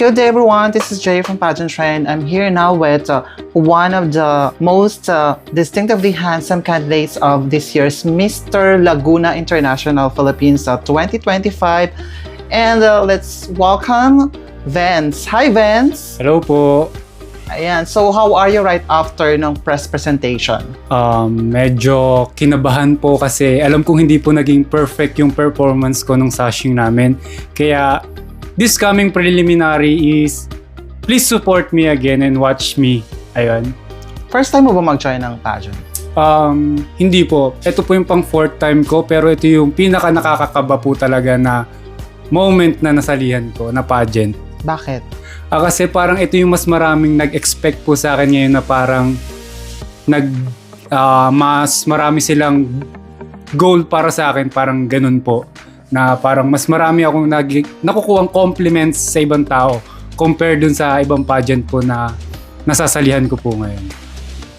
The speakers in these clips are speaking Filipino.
Good day, everyone. This is Jay from Pageant Trend. I'm here now with one of the most distinctively handsome candidates of this year's Mr. Laguna International Philippines 2025. And let's welcome Vance. Hi, Vance. Hello po. Ayan. So, how are you right after ng press presentation? Medyo kinabahan po kasi alam kong hindi po naging perfect yung performance ko nung sashing namin. Kaya this coming preliminary is please support me again and watch me. Ayun. First time mo ba mag-join ng pageant? Hindi po. Ito po yung pang fourth time ko pero ito yung pinaka nakakakaba po talaga na moment na nasalihan ko na pageant. Bakit? Kasi parang ito yung mas maraming nag-expect po sa akin ngayon na parang mas marami silang goal para sa akin, parang ganun po. Na parang mas marami akong nakukuhang compliments sa ibang tao compared dun sa ibang pageant po na nasasalihan ko po ngayon.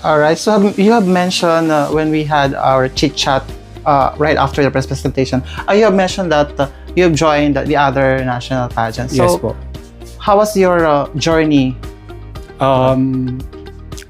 Alright, so you have mentioned when we had our chit-chat right after the press presentation, you have mentioned that you have joined the other national pageants. So, Yes po. how was your journey?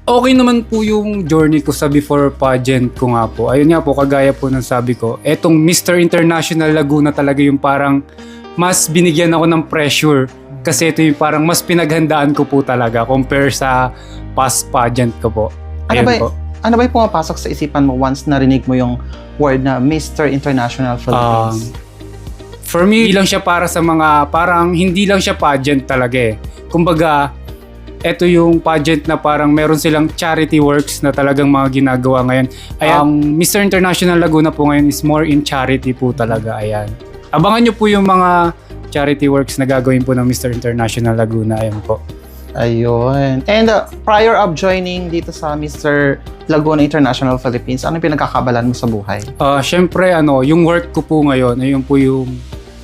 Okay naman po yung journey ko sa before pageant ko nga po. Ayun nga po, kagaya po ng sabi ko, etong Mr. International Laguna talaga yung parang mas binigyan ako ng pressure. Kasi ito yung parang mas pinaghandaan ko po talaga compare sa past pageant ko po. Ayun po. Ano ba yung pumapasok sa isipan mo once narinig mo yung word na Mr. International Philippines? For me, hindi lang siya para sa mga, parang hindi lang siya pageant talaga eh. Kumbaga, ito yung pageant na parang meron silang charity works na talagang mga ginagawa ngayon. Mr. International Laguna po ngayon is more in charity po talaga. Ayan. Abangan nyo po yung mga charity works na gagawin po ng Mr. International Laguna. Ayan po. Ayun. And prior of joining dito sa Mr. Laguna International Philippines, ano yung pinagkakabalan mo sa buhay? Siyempre, yung work ko po ngayon, ayun po yung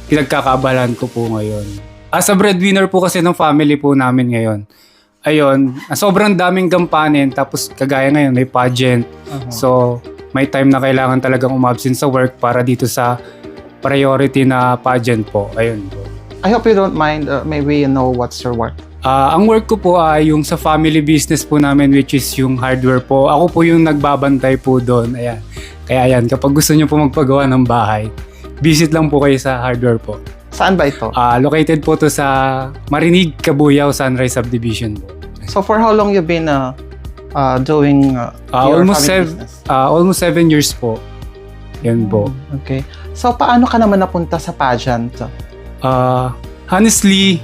pinagkakabalan ko po ngayon. As a breadwinner po kasi ng family po namin ngayon. Ayun, sobrang daming gampanin tapos kagaya ngayon may pageant. So, may time na kailangan talagang umabsent sa work para dito sa priority na pageant po. Ayun po. I hope you don't mind, maybe you know what's your work. Ang work ko po ay yung sa family business po namin which is yung hardware po. Ako po yung nagbabantay po doon. Ayan. Kaya ayan, kapag gusto nyo po magpagawa ng bahay, visit lang po kayo sa hardware po. Saan ba ito? Located po to sa Marinig, Cabuyao, Sunrise Subdivision po. So for how long you been doing your family business? Almost 7 years po. Yan po. Okay. So paano ka naman napunta sa pageant? Honestly,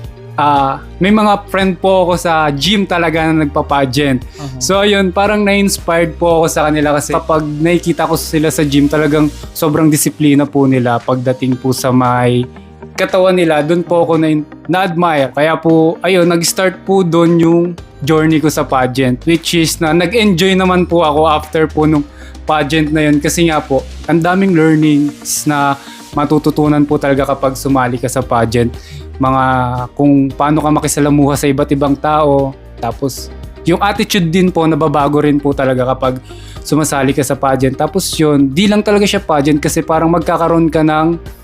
may mga friend po ako sa gym talaga na nagpa-pageant. So ayun, parang na-inspired po ako sa kanila kasi kapag nakikita ko sila sa gym, talagang sobrang disiplina po nila pagdating po sa may katawan nila. Doon po ako na-admire. Kaya po, ayun, nag-start po doon yung journey ko sa pageant, which is na nag-enjoy naman po ako after po nung pageant na yun kasi nga po, ang daming learnings na matututunan po talaga kapag sumali ka sa pageant. Mga kung paano ka makisalamuha sa iba't ibang tao. Tapos, yung attitude din po, nababago rin po talaga kapag sumasali ka sa pageant. Tapos yun, di lang talaga siya pageant kasi parang magkakaroon ka ng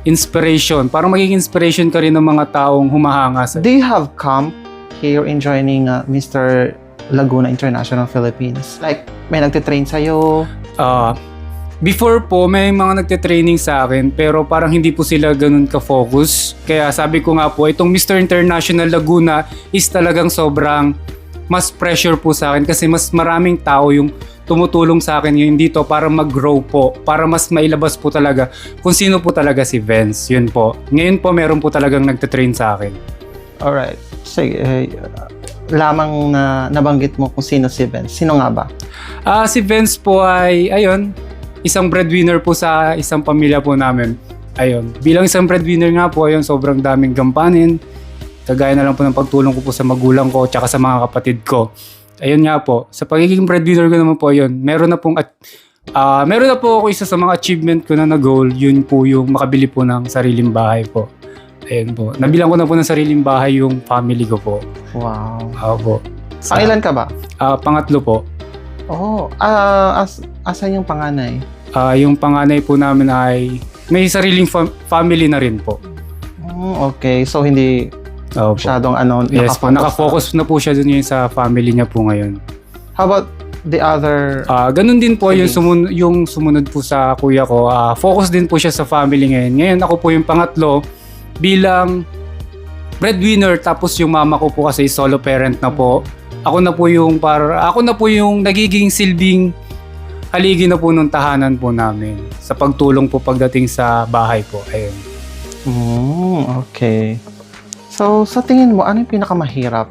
inspiration. Parang magiging inspiration ka rin ng mga taong humahanga sa. Do you have camp here in joining Mr. Laguna International Philippines? Like, may nagtitrain sa'yo? Before po, may mga nagte-training sa akin pero parang hindi po sila ganun ka-focus. Kaya sabi ko nga po, itong Mr. International Laguna is talagang sobrang mas pressure po sa akin kasi mas maraming tao yung tumutulong sa akin yun dito para mag-grow po, para mas mailabas po talaga kung sino po talaga si Vance. Yun po. Ngayon po, meron po talagang nagte-train sa akin. Alright. Sige. Lamang na nabanggit mo kung sino si Vance. Sino nga ba? Si Vance po ay, ayun, isang breadwinner po sa isang pamilya po namin. Ayun. Bilang isang breadwinner nga po, ayun, sobrang daming gampanin. Kagaya na lang po ng pagtulong ko po sa magulang ko tsaka sa mga kapatid ko. Ayun nga po, sa pagiging breadwinner ko naman po yun, meron na po ako isa sa mga achievement ko na goal, yun po yung makabili po ng sariling bahay po. Ayun po, nabilang ko na po ng sariling bahay yung family ko po. Wow. Po. Pangilan ka ba? Pangatlo po. Oh, asan yung panganay? Yung panganay po namin ay may sariling family na rin po. Okay, so hindi Opo. Masyadong Yes po, nakafocus na po siya dun ngayon sa family niya po ngayon. How about the other? Ganun din po yung, Siblings? yung sumunod po sa kuya ko. Focus din po siya sa family ngayon. Ngayon ako po yung pangatlo bilang breadwinner, tapos yung mama ko po kasi solo parent na po. Ako na po yung nagiging silbing haligi na po nung tahanan po namin sa pagtulong po pagdating sa bahay po. Ayun. Okay. So, sa tingin mo, ano yung pinakamahirap?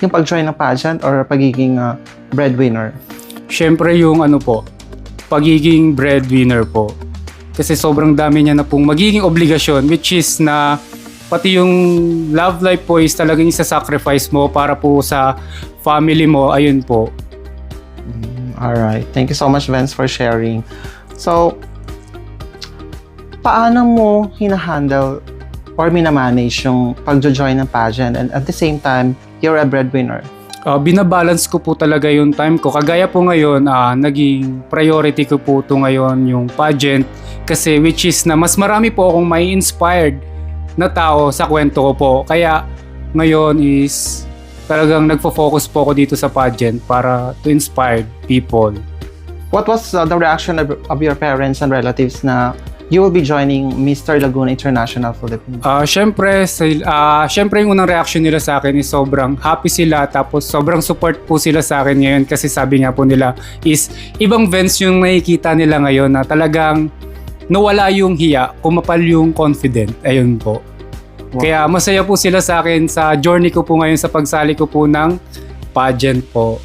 Yung pag-join ng pageant or pagiging breadwinner? Siyempre yung pagiging breadwinner po. Kasi sobrang dami niya na pong magiging obligasyon, which is na pati yung love life po is talagang isa-sacrifice mo para po sa family mo. Ayun po. Alright. Thank you so much, Vince, for sharing. So, paano mo hinahandle or minamanage yung pag-join ng pageant and at the same time, you're a breadwinner? Binabalance ko po talaga yung time ko. Kagaya po ngayon, naging priority ko po ito ngayon yung pageant kasi which is na mas marami po akong may inspired na tao sa kwento ko po. Kaya ngayon is talagang nagfo-focus po ako dito sa pageant para to inspire people. What was the reaction of your parents and relatives na you will be joining Mr. Laguna International Philippines? Syempre yung unang reaction nila sa akin is sobrang happy sila, tapos sobrang support po sila sa akin ngayon kasi sabi nga po nila is ibang Vince yung nakikita nila ngayon na talagang nawala yung hiya, kumapal yung confident. Ayun po. Wow. Kaya masaya po sila sa akin sa journey ko po ngayon sa pagsali ko po ng pageant po.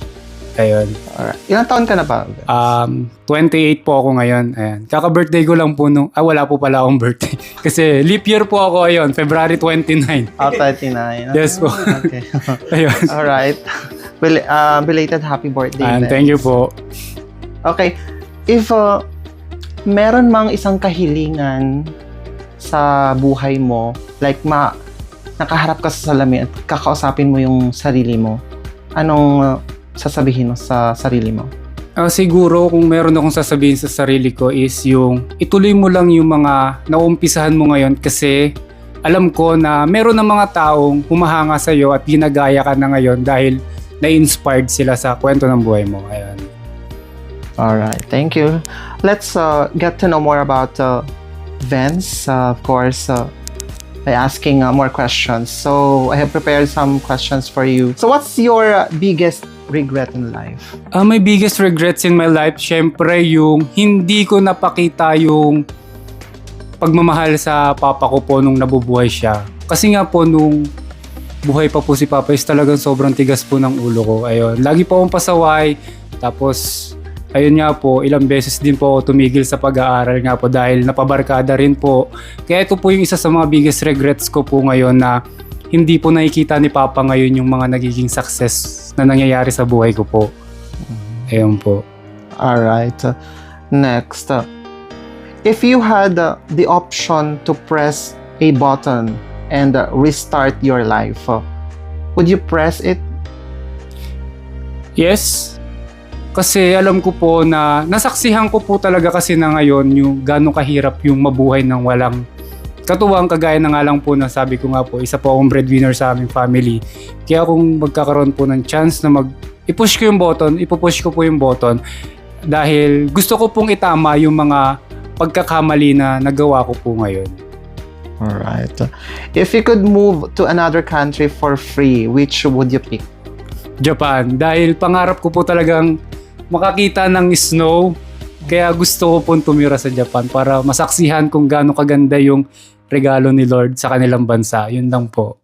Ayun. Alright. Ilang taon ka na ba? 28 po ako ngayon. Ayan. Kaka-birthday ko lang po wala po pala akong birthday. Kasi leap year po ako ayun, February 29. 39. Yes po. Okay. Ayun. Alright. Belated happy birthday. Thank you po. Okay. If meron mang isang kahilingan sa buhay mo, like nakaharap ka sa salamin at kakausapin mo yung sarili mo, anong sasabihin mo sa sarili mo? Siguro kung meron akong sasabihin sa sarili ko is yung ituloy mo lang yung mga naumpisahan mo ngayon kasi alam ko na meron ng mga taong humahanga sa iyo at ginagaya ka na ngayon dahil na-inspired sila sa kwento ng buhay mo. Ayan. Alright, thank you. Let's get to know more about Vince, of course, by asking more questions. So, I have prepared some questions for you. So, what's your biggest regret in life? My biggest regrets in my life, syempre yung hindi ko napakita yung pagmamahal sa papa ko po nung nabubuhay siya. Kasi nga po nung buhay pa po si papa is talagang sobrang tigas po ng ulo ko. Ayun, lagi po akong pasaway. Tapos, ayun nga po, ilang beses din po ako tumigil sa pag-aaral nga po dahil napabarkada rin po. Kaya ito po yung isa sa mga biggest regrets ko po ngayon na hindi po nakikita ni Papa ngayon yung mga nagiging success na nangyayari sa buhay ko po. Ayun po. Alright. Next. If you had the option to press a button and restart your life, would you press it? Yes. Kasi alam ko po na nasaksihan ko po talaga kasi na ngayon yung gano'ng kahirap yung mabuhay ng walang katuwang, kagaya na nga lang po na sabi ko nga po, isa po akong breadwinner sa aming family. Kaya kung magkakaroon po ng chance na ipush ko yung button, ipupush ko po yung button dahil gusto ko pong itama yung mga pagkakamali na nagawa ko po ngayon. Alright. If you could move to another country for free, which would you pick? Japan. Dahil pangarap ko po talagang makakita ng snow. Kaya gusto ko pong tumira sa Japan para masaksihan kung gaano kaganda yung regalo ni Lord sa kanilang bansa. Yun lang po.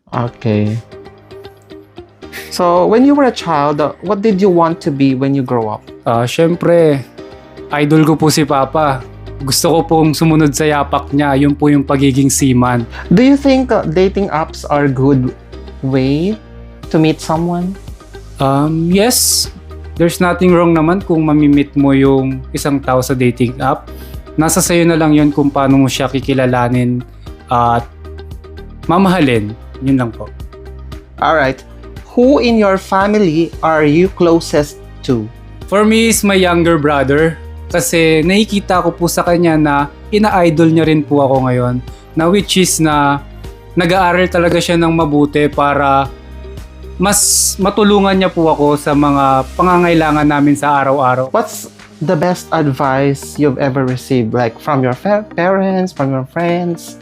Okay. So, when you were a child, what did you want to be when you grow up? Syempre, idol ko po si Papa. Gusto ko pong sumunod sa yapak niya. Yun po yung pagiging seaman. Do you think dating apps are good way to meet someone? Yes. There's nothing wrong naman kung mamimit mo yung isang tao sa dating app. Nasa sayo na lang yun kung paano mo siya kikilalanin at mamahalin. Yun lang po. Alright. Who in your family are you closest to? For me is my younger brother. Kasi nakikita ko po sa kanya na ina-idol niya rin po ako ngayon. Na which is na nag-aaral talaga siya ng mabuti para mas matulungan niya po ako sa mga pangangailangan namin sa araw-araw. What's the best advice you've ever received? Like from your parents, from your friends?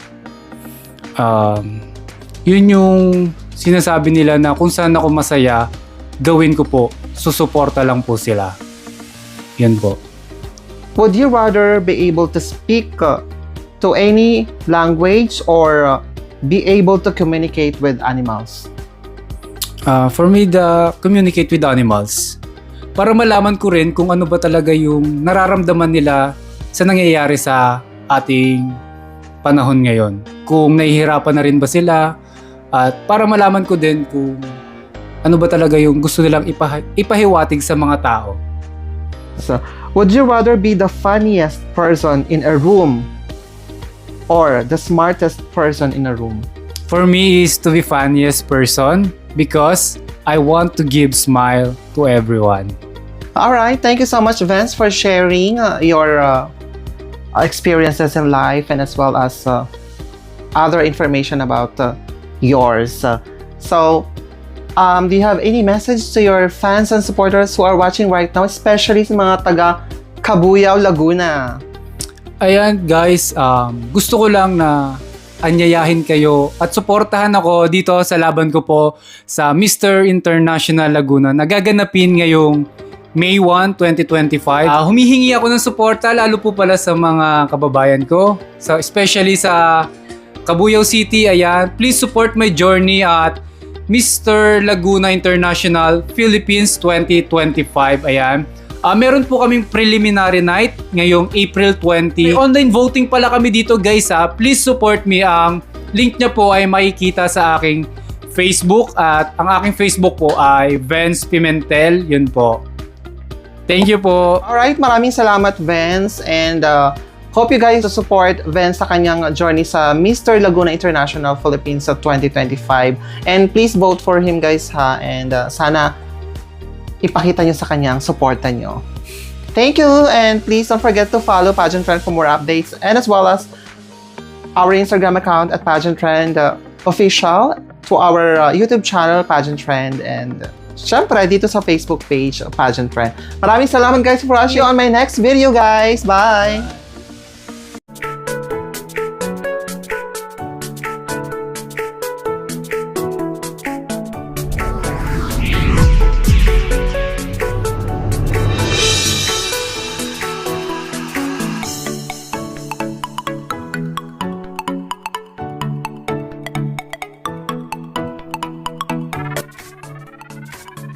Yun yung sinasabi nila na kung saan ako masaya, gawin ko po. Susuporta lang po sila. Yun po. Would you rather be able to speak to any language or be able to communicate with animals? For me, communicate with animals. Para malaman ko rin kung ano ba talaga yung nararamdaman nila sa nangyayari sa ating panahon ngayon. Kung nahihirapan na rin ba sila, at para malaman ko din kung ano ba talaga yung gusto nilang ipahiwatig sa mga tao. So, would you rather be the funniest person in a room or the smartest person in a room? For me is to be funniest person because I want to give smile to everyone. All right, thank you so much, Vince, for sharing your experiences in life and as well as other information about yours. So, do you have any message to your fans and supporters who are watching right now, especially sa mga taga Cabuyao, Laguna? Ayan guys, gusto ko lang na anyayahin kayo at suportahan ako dito sa laban ko po sa Mr. International Laguna na gaganapin ngayong May 1, 2025. Humihingi ako ng suporta lalo po pala sa mga kababayan ko, especially sa Cabuyao City. Ayan, please support my journey at Mr. Laguna International Philippines 2025. Ayan. Meron po kaming preliminary night ngayong April 20. May online voting pala kami dito guys ha. Please support me. Ang link niya po ay makikita sa aking Facebook at ang aking Facebook po ay Vince Pimentel. Yun po. Thank you po. Alright, maraming salamat, Vince, and hope you guys to support Vince sa kanyang journey sa Mr. Laguna International Philippines sa 2025. And please vote for him guys ha, and sana ipakita nyo sa kanyang suporta nyo. Thank you, and please don't forget to follow Pageant Trend for more updates and as well as our Instagram account at Pageant Trend Official, to our YouTube channel Pageant Trend, and syempre dito sa Facebook page Pageant Trend. Maraming salamat guys for watching on my next video guys. Bye!